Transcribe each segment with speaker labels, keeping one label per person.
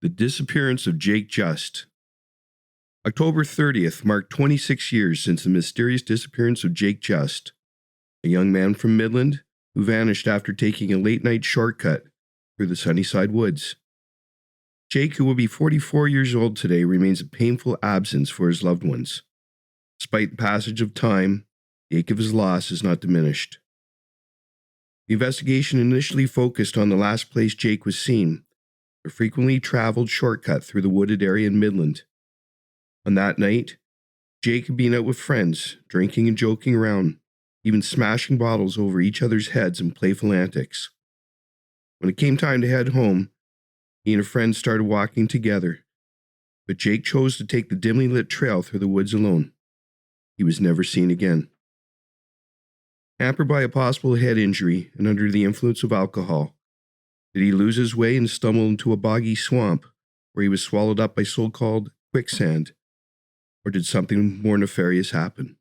Speaker 1: The disappearance of Jake Just. October 30th marked 26 years since the mysterious disappearance of Jake Just, a young man from Midland who vanished after taking a late-night shortcut through the Sunnyside Woods. Jake, who will be 44 years old today, remains a painful absence for his loved ones. Despite the passage of time, the ache of his loss is not diminished. The investigation initially focused on the last place Jake was seen, a frequently traveled shortcut through the wooded area in Midland. On that night, Jake had been out with friends, drinking and joking around, even smashing bottles over each other's heads in playful antics. When it came time to head home, he and a friend started walking together, but Jake chose to take the dimly lit trail through the woods alone. He was never seen again. Hampered by a possible head injury and under the influence of alcohol, did he lose his way and stumble into a boggy swamp where he was swallowed up by so-called quicksand? Or did something more nefarious happen?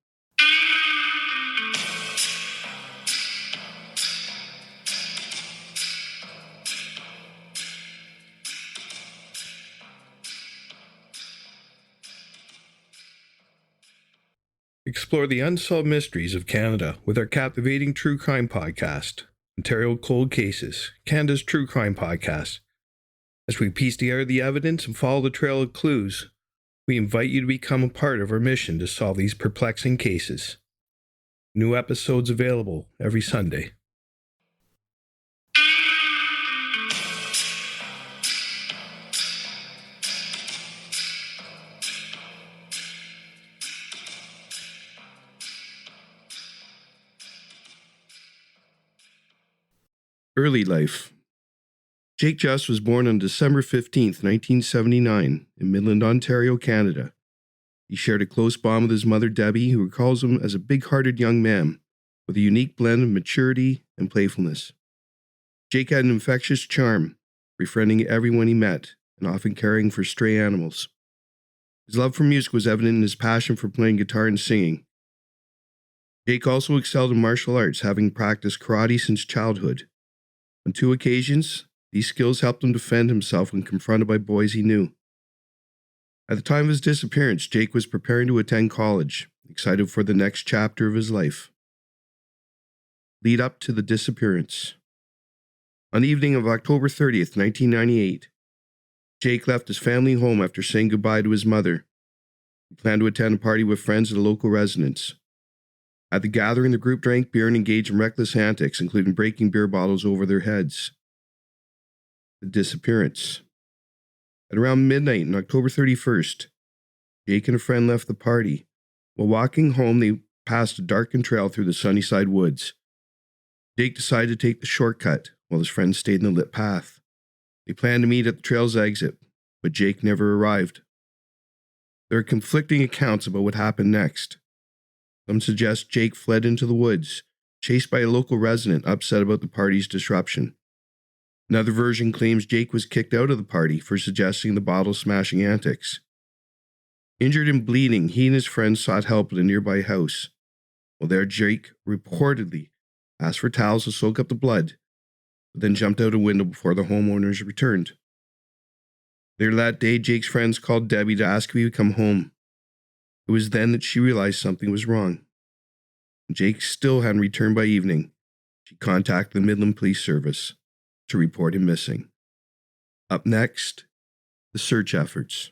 Speaker 1: Explore the unsolved mysteries of Canada with our captivating true crime podcast, Ontario Cold Cases, Canada's true crime podcast. As we piece together the evidence and follow the trail of clues, we invite you to become a part of our mission to solve these perplexing cases. New episodes available every Sunday. Early life. Jake Just was born on December 15, 1979, in Midland, Ontario, Canada. He shared a close bond with his mother, Debbie, who recalls him as a big-hearted young man with a unique blend of maturity and playfulness. Jake had an infectious charm, befriending everyone he met and often caring for stray animals. His love for music was evident in his passion for playing guitar and singing. Jake also excelled in martial arts, having practiced karate since childhood. On 2 occasions, these skills helped him defend himself when confronted by boys he knew. At the time of his disappearance, Jake was preparing to attend college, excited for the next chapter of his life. Lead up to the disappearance. On the evening of October 30th, 1998, Jake left his family home after saying goodbye to his mother. He planned to attend a party with friends at a local residence. At the gathering, the group drank beer and engaged in reckless antics, including breaking beer bottles over their heads. The disappearance. At around midnight on October 31st, Jake and a friend left the party. While walking home, they passed a darkened trail through the Sunnyside Woods. Jake decided to take the shortcut, while his friend stayed in the lit path. They planned to meet at the trail's exit, but Jake never arrived. There are conflicting accounts about what happened next. Some suggest Jake fled into the woods, chased by a local resident upset about the party's disruption. Another version claims Jake was kicked out of the party for suggesting the bottle-smashing antics. Injured and bleeding, he and his friends sought help at a nearby house. While there, Jake reportedly asked for towels to soak up the blood, but then jumped out a window before the homeowners returned. Later that day, Jake's friends called Debbie to ask if he would come home. It was then that she realized something was wrong. When Jake still hadn't returned by evening, she contacted the Midland Police Service to report him missing. Up next, the search efforts.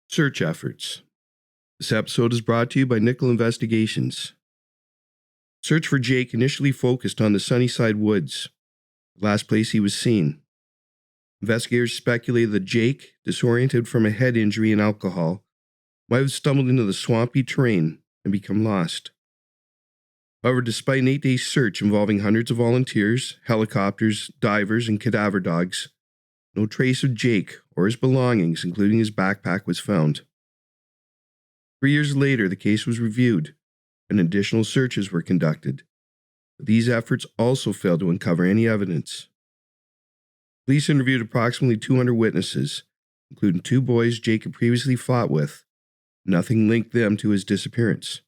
Speaker 1: Search efforts. This episode is brought to you by Nicoll Investigations. Search for Jake initially focused on the Sunnyside Woods, the last place he was seen. Investigators speculated that Jake, disoriented from a head injury and alcohol, might have stumbled into the swampy terrain and become lost. However, despite an 8-day search involving hundreds of volunteers, helicopters, divers, and cadaver dogs, no trace of Jake or his belongings, including his backpack, was found. 3 years later, the case was reviewed, and additional searches were conducted, but these efforts also failed to uncover any evidence. Police interviewed approximately 200 witnesses, including 2 boys Jake had previously fought with. Nothing linked them to his disappearance.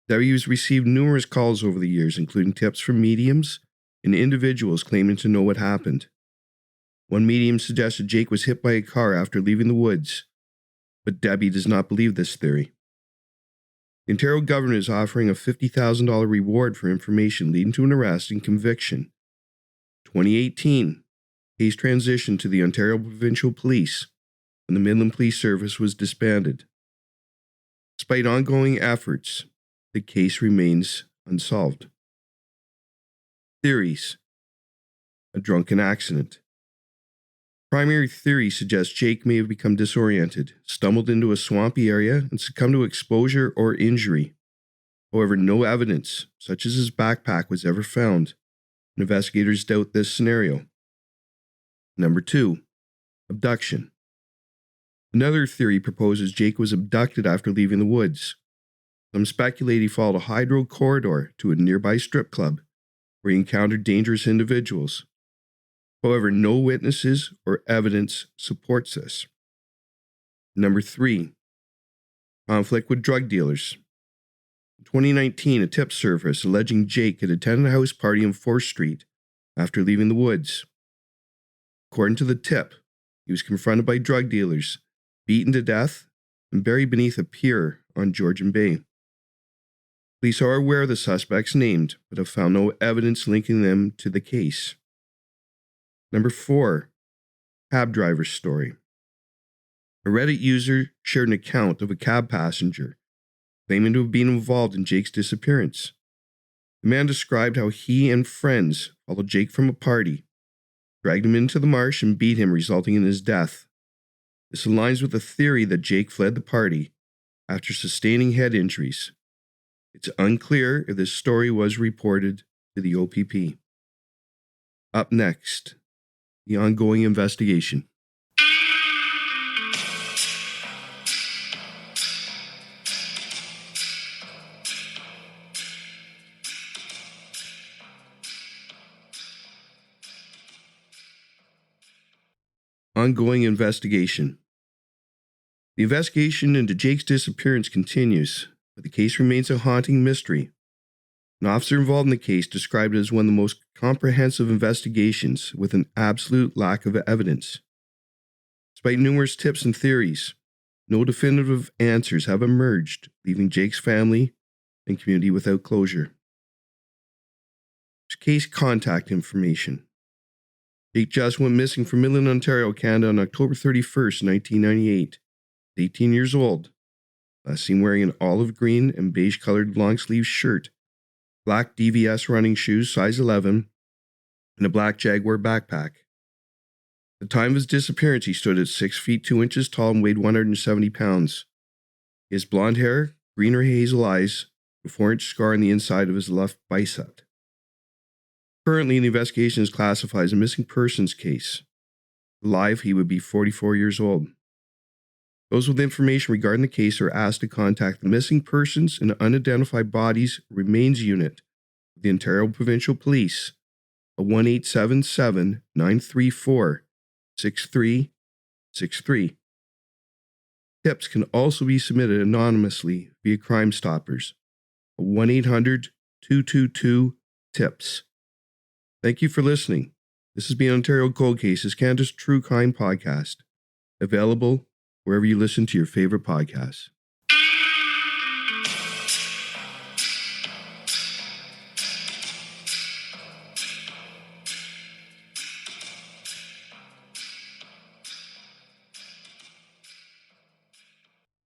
Speaker 1: Debbie has received numerous calls over the years, including tips from mediums and individuals claiming to know what happened. One medium suggested Jake was hit by a car after leaving the woods, but Debbie does not believe this theory. The Ontario government is offering a $50,000 reward for information leading to an arrest and conviction. 2018, case transitioned to the Ontario Provincial Police, and the Midland Police Service was disbanded. Despite ongoing efforts, the case remains unsolved. Theories: a drunken accident. Primary theory suggests Jake may have become disoriented, stumbled into a swampy area, and succumbed to exposure or injury. However, no evidence, such as his backpack, was ever found. Investigators doubt this scenario. Number 2. Abduction. Another theory proposes Jake was abducted after leaving the woods. Some speculate he followed a hydro corridor to a nearby strip club, where he encountered dangerous individuals. However, no witnesses or evidence supports this. Number 3. Conflict with drug dealers. In 2019, a tip surfaced alleging Jake had attended a house party on 4th Street after leaving the woods. According to the tip, he was confronted by drug dealers, beaten to death, and buried beneath a pier on Georgian Bay. Police are aware of the suspects named, but have found no evidence linking them to the case. Number 4. Cab driver's story. A Reddit user shared an account of a cab passenger claiming to have been involved in Jake's disappearance. The man described how he and friends followed Jake from a party, dragged him into the marsh, and beat him, resulting in his death. This aligns with the theory that Jake fled the party after sustaining head injuries. It's unclear if this story was reported to the OPP. Up next, the ongoing investigation. Ongoing investigation. The investigation into Jake's disappearance continues, but the case remains a haunting mystery. An officer involved in the case described it as one of the most comprehensive investigations with an absolute lack of evidence. Despite numerous tips and theories, no definitive answers have emerged, leaving Jake's family and community without closure. Case contact information. Jake just went missing from Midland, Ontario, Canada on October 31st, 1998. 18 years old. Last seen wearing an olive green and beige colored long sleeve shirt, black DVS running shoes size 11, and a black Jaguar backpack. At the time of his disappearance, he stood at 6 feet 2 inches tall and weighed 170 pounds. He has blonde hair, green or hazel eyes, a 4-inch scar on the inside of his left bicep. Currently, the investigation is classified as a missing persons case. Alive, he would be 44 years old. Those with information regarding the case are asked to contact the Missing Persons and Unidentified Bodies Remains Unit of the Ontario Provincial Police at 1-877-934-6363. Tips can also be submitted anonymously via Crime Stoppers at 1-800-222-TIPS. Thank you for listening. This has been Ontario Cold Cases, Canada's True Crime Podcast, available wherever you listen to your favorite podcasts.